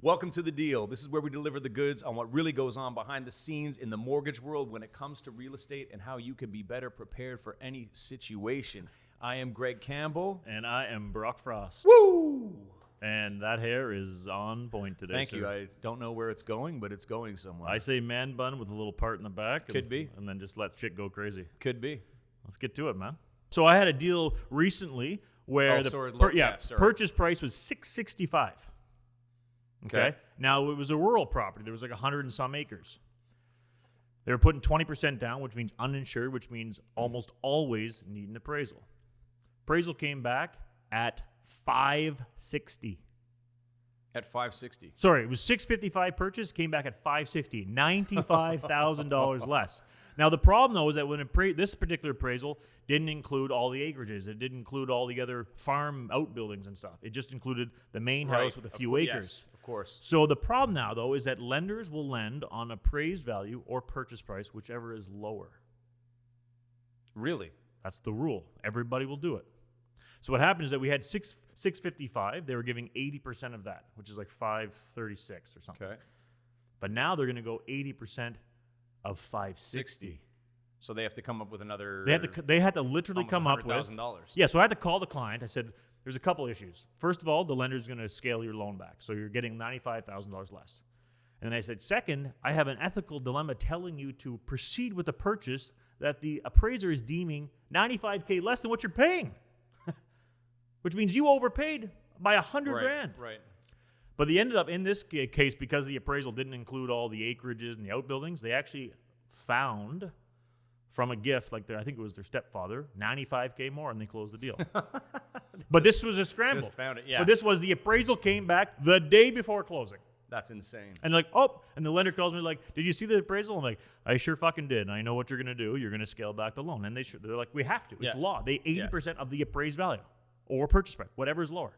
Welcome to The Deal. This is where we deliver the goods on what really goes on behind the scenes in the mortgage world when it comes to real estate and how you can be better prepared for any situation. I am Greg Campbell. And I am Brock Frost. Woo! And that hair is on point today. Thank you. I don't know where it's going, but it's going somewhere. I say man bun with a little part in the back. Could be. And then just let shit go crazy. Could be. Let's get to it, man. So I had a deal recently where purchase price was $665. Okay. Now it was a rural property. There was like 100 and some acres. They were putting 20% down, which means uninsured, which means almost always need an appraisal. Appraisal came back at $560. At $560. Sorry, it was $655 purchase, came back at $560, $95,000 less. Now the problem though is that when this particular appraisal didn't include all the acreages, it didn't include all the other farm outbuildings and stuff. It just included the main house with a few acres. Yes, of course. So the problem now though is that lenders will lend on appraised value or purchase price, whichever is lower. Really? That's the rule. Everybody will do it. So what happened is that we had $655. They were giving 80% of that, which is like $536 or something. Okay. But now they're going to go 80% of $560. So they have to come up with another. They had to literally come up with $100,000. Yeah. So I had to call the client. I said, "There's a couple issues. First of all, the lender's going to scale your loan back, so you're getting $95,000 less." And then I said, "Second, I have an ethical dilemma telling you to proceed with the purchase that the appraiser is deeming $95K less than what you're paying." Which means you overpaid by $100,000. Right. But they ended up in this case, because the appraisal didn't include all the acreages and the outbuildings, they actually found from a gift, like I think it was their stepfather, $95K more, and they closed the deal. But this was a scramble. Just found it, yeah. But this was the appraisal came back the day before closing. That's insane. And like, and the lender calls me like, "Did you see the appraisal?" I'm like, "I sure fucking did. And I know what you're going to do. You're going to scale back the loan." And they're like, "We have to. It's law. They 80% of the appraised value. Or purchase price, whatever is lower."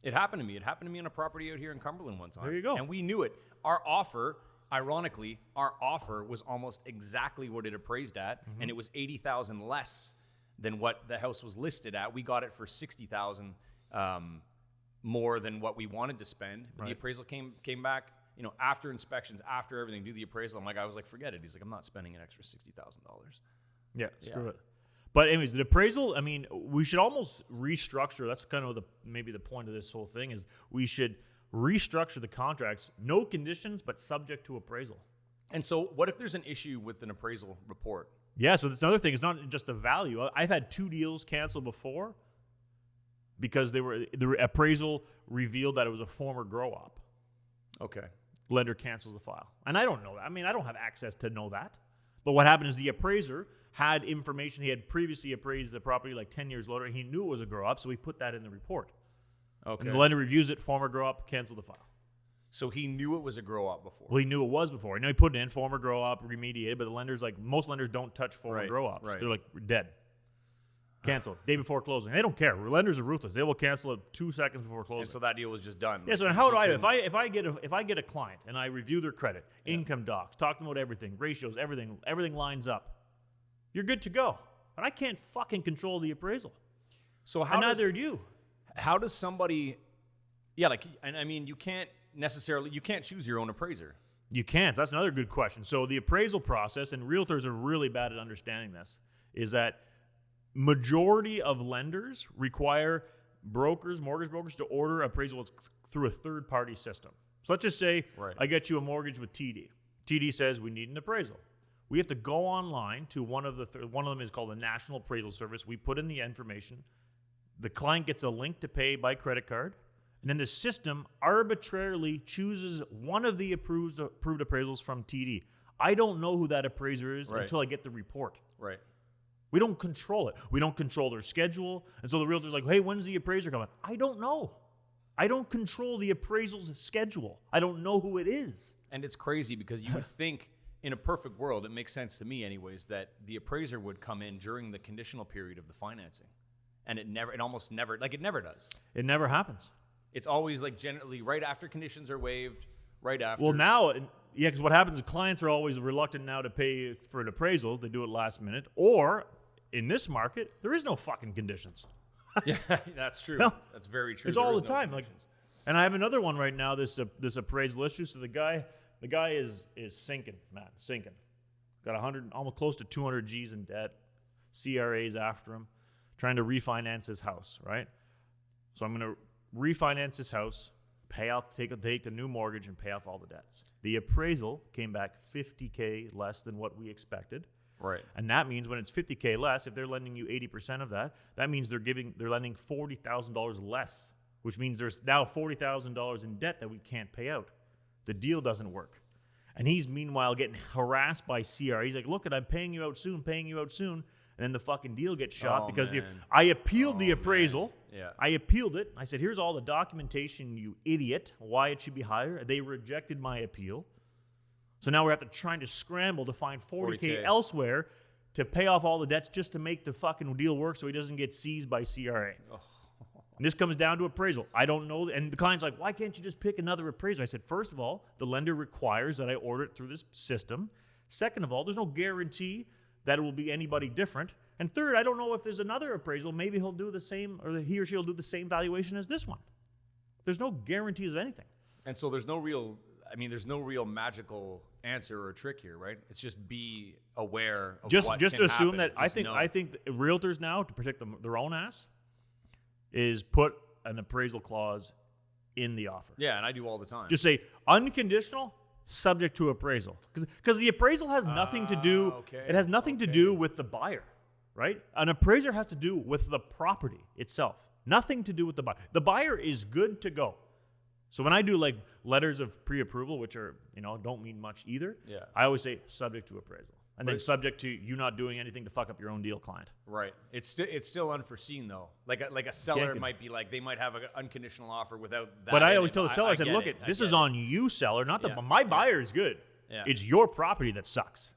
It happened to me. It happened to me on a property out here in Cumberland one time. There you go. And we knew it. Our offer, ironically, was almost exactly what it appraised at, and it was $80,000 less than what the house was listed at. We got it for $60,000 more than what we wanted to spend. But the appraisal came back, after inspections, after everything, do the appraisal. I was like, forget it. He's like, I'm not spending an extra $60,000. Yeah, screw it. But anyways, the appraisal, we should almost restructure. That's kind of maybe the point of this whole thing is we should restructure the contracts, no conditions, but subject to appraisal. And so what if there's an issue with an appraisal report? Yeah, so that's another thing. It's not just the value. I've had 2 deals canceled before because the appraisal revealed that it was a former grow-op. Okay. Lender cancels the file. And I don't know that. I don't have access to know that. But what happened is the appraiser had information. He had previously appraised the property like 10 years later. He knew it was a grow-up, so he put that in the report. Okay. And the lender reviews it, former grow-up, cancel the file. So he knew it was a grow-up before? Well, he knew it was before. He put it in, former grow-up, remediated, but the lender's like, most lenders don't touch former grow-ups. Right. They're like, we're dead. Cancel. Day before closing. They don't care. Lenders are ruthless. They will cancel it 2 seconds before closing. And so that deal was just done. Yeah. So how do if I get a client and I review their credit, income docs, talk to them about everything, ratios, everything lines up, you're good to go. But I can't fucking control the appraisal. So neither do you. How does somebody? Yeah, you can't choose your own appraiser. You can't. That's another good question. So the appraisal process, and realtors are really bad at understanding this, is that majority of lenders require mortgage brokers, to order appraisals through a third-party system. So let's just say I get you a mortgage with TD. TD says we need an appraisal. We have to go online to one of them is called the National Appraisal Service. We put in the information. The client gets a link to pay by credit card. And then the system arbitrarily chooses one of the approved appraisals from TD. I don't know who that appraiser is until I get the report. Right. We don't control it. We don't control their schedule. And so the realtor's like, "Hey, when's the appraiser coming?" I don't know. I don't control the appraisal's schedule. I don't know who it is. And it's crazy because you would think in a perfect world, it makes sense to me anyways, that the appraiser would come in during the conditional period of the financing. And it never does. It never happens. It's always generally right after conditions are waived, right after. Well, now, because what happens is clients are always reluctant now to pay for an appraisal. They do it last minute. Or in this market, there is no fucking conditions. Yeah, that's true. No, that's very true. It's all the time. And I have another one right now. This appraisal issue. So the guy is sinking, man, sinking. Got 100, almost close to 200 G's in debt. CRA's after him, trying to refinance his house. Right. So I'm going to refinance his house, pay off, take the new mortgage, and pay off all the debts. The appraisal came back $50K less than what we expected. Right. And that means when it's $50K less, if they're lending you 80% of that, that means they're lending $40,000 less, which means there's now $40,000 in debt that we can't pay out. The deal doesn't work. And he's meanwhile getting harassed by CR. He's like, look, I'm paying you out soon. And then the fucking deal gets shot because I appealed the appraisal. Man. Yeah. I appealed it. I said, here's all the documentation, you idiot, why it should be higher. They rejected my appeal. So now we're trying to scramble to find 40K elsewhere to pay off all the debts just to make the fucking deal work so he doesn't get seized by CRA. Oh. And this comes down to appraisal. I don't know. And the client's like, why can't you just pick another appraiser? I said, first of all, the lender requires that I order it through this system. Second of all, there's no guarantee that it will be anybody different. And third, I don't know if there's another appraisal. Maybe he'll do the same, or he or she will do the same valuation as this one. There's no guarantees of anything. And so there's no real magical answer or trick here, right? It's just be aware of just what just can assume happen. that I think realtors now, to protect their own ass, is put an appraisal clause in the offer. Yeah, and I do all the time. Just say unconditional, subject to appraisal, because the appraisal has nothing to do. Okay. It has nothing to do with the buyer, right? An appraiser has to do with the property itself. Nothing to do with the buyer. The buyer is good to go. So when I do like letters of pre-approval, which are, don't mean much either, I always say subject to appraisal. And then subject to you not doing anything to fuck up your own deal, client. Right. It's still unforeseen though. Like a seller might be like, they might have an unconditional offer without that. But I always tell the seller, I said, look, this this is on you, seller, not my buyer is good. Yeah. It's your property that sucks.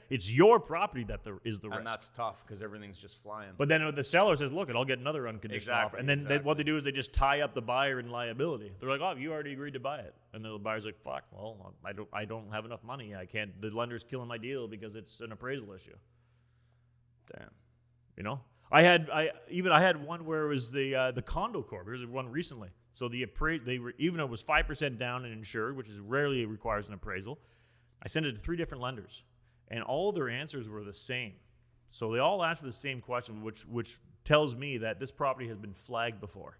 It's your property that is the risk. And that's tough because everything's just flying. But then the seller says, look, I'll get another unconditional offer. And then what they do is they just tie up the buyer in liability. They're like, oh, you already agreed to buy it. And the buyer's like, fuck, well, I don't have enough money. I can't. The lender's killing my deal because it's an appraisal issue. Damn. I had one where it was the condo corp. There's one recently. So even though it was 5% down and insured, which is rarely requires an appraisal, I sent it to 3 different lenders. And all their answers were the same. So they all asked for the same question, which tells me that this property has been flagged before.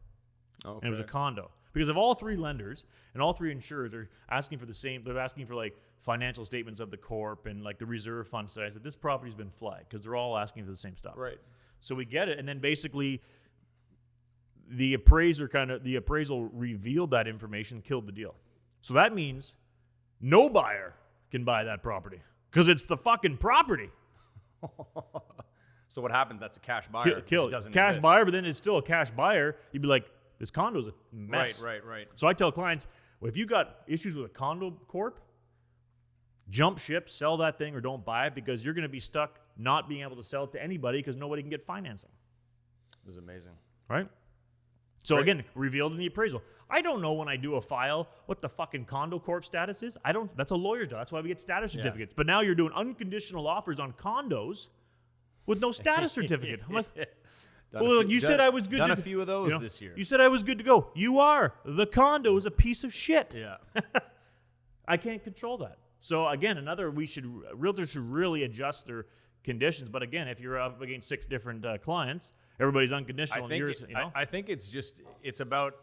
Okay. And it was a condo. Because of all 3 lenders and all 3 insurers are asking for the same, they're asking for like financial statements of the corp and like the reserve fund side. I said, this property's been flagged because they're all asking for the same stuff. Right. So we get it. And then basically the appraisal revealed that information, killed the deal. So that means no buyer can buy that property. Because it's the fucking property. So what happens? That's a cash buyer. Kill doesn't cash exist. buyer, but then it's still a cash buyer. You'd be like, this condo's a mess. Right. So I tell clients, well, if you got issues with a condo corp, jump ship, sell that thing, or don't buy it because you're going to be stuck not being able to sell it to anybody because nobody can get financing. This is amazing. Right? So again, revealed in the appraisal. I don't know when I do a file what the fucking condo corp status is. That's a lawyer's job. That's why we get status certificates. But now you're doing unconditional offers on condos with no status certificate. I'm like, you said I was good. Done a few of those this year. You said I was good to go. You are. The condo is a piece of shit. Yeah. I can't control that. So again, realtors should really adjust their conditions. But again, if you're up against 6 different clients, everybody's unconditional. I think it's about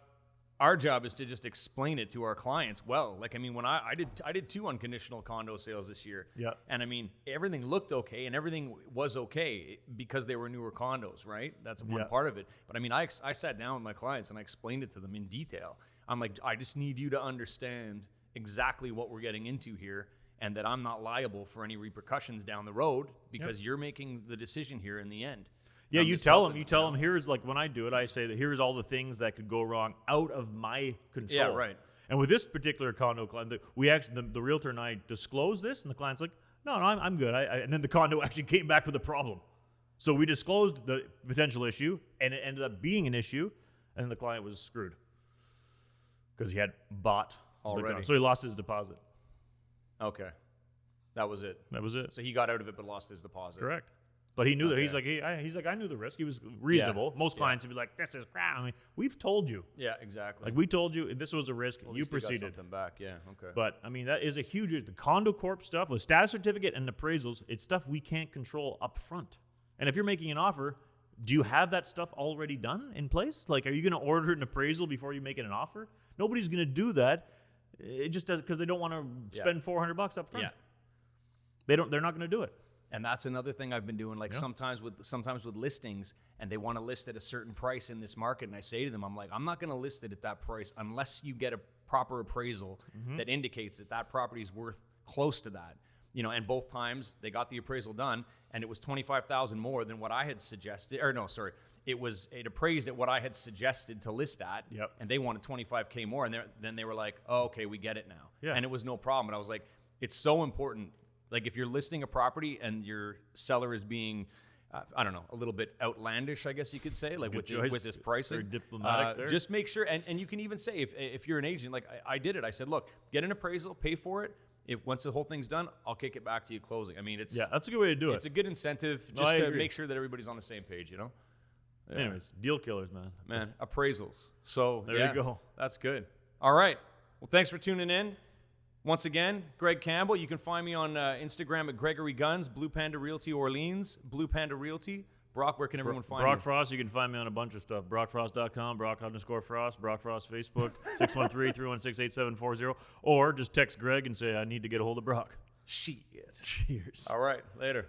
our job is to just explain it to our clients well. Like, I mean, when I did 2 unconditional condo sales this year. Yeah. And I mean, everything looked okay and everything was okay because they were newer condos, right? That's one part of it. But I mean, I sat down with my clients and I explained it to them in detail. I'm like, I just need you to understand exactly what we're getting into here and that I'm not liable for any repercussions down the road because you're making the decision here in the end. Yeah, you tell them, here's like when I do it, I say that here's all the things that could go wrong out of my control. Yeah, right. And with this particular condo client, the realtor and I disclosed this, and the client's like, no, I'm good. And then the condo actually came back with a problem. So we disclosed the potential issue, and it ended up being an issue, and the client was screwed because he had bought the condo. So he lost his deposit. Okay. That was it. That was it. So he got out of it but lost his deposit. Correct. But he knew that. Okay. He's like, I knew the risk. He was reasonable. Most clients would be like, this is crap. I mean, we've told you. Yeah, exactly. Like, we told you this was a risk. Well, at You least they got proceeded. something back. Yeah, okay. But, I mean, that is a huge, the condo corp stuff with status certificate and appraisals, it's stuff we can't control up front. And if you're making an offer, do you have that stuff already done in place? Like, are you going to order an appraisal before you make it an offer? Nobody's going to do that. It just does because they don't want to spend $400 up front. Yeah. They're not going to do it. And that's another thing I've been doing. Like sometimes with listings, and they want to list at a certain price in this market, and I say to them, I'm like, I'm not going to list it at that price unless you get a proper appraisal that indicates that that property is worth close to that. You know, and both times they got the appraisal done, and it was $25,000 more than what I had suggested. Or no, sorry, it appraised at what I had suggested to list at. Yep. And they wanted $25K more, and then they were like, oh, okay, we get it now. Yeah. And it was no problem. And I was like, it's so important. Like, if you're listing a property and your seller is being, I don't know, a little bit outlandish, I guess you could say, like with his pricing. Very diplomatic there. Just make sure, and you can even say, if you're an agent, like I did it, I said, look, get an appraisal, pay for it. If once the whole thing's done, I'll kick it back to you closing. I mean, that's a good way to do it. It's a good incentive just to make sure that everybody's on the same page, you know? Yeah. Anyways, deal killers, man. Man, appraisals. So there you go. That's good. All right. Well, thanks for tuning in. Once again, Greg Campbell. You can find me on Instagram at Gregory Guns, Blue Panda Realty Orleans, Blue Panda Realty. Brock, where can everyone find Brock you? Frost, you can find me on a bunch of stuff. BrockFrost.com, Brock_Frost, Brock Frost Facebook, 613-316-8740. Or just text Greg and say, I need to get a hold of Brock. Shit. Cheers. All right. Later.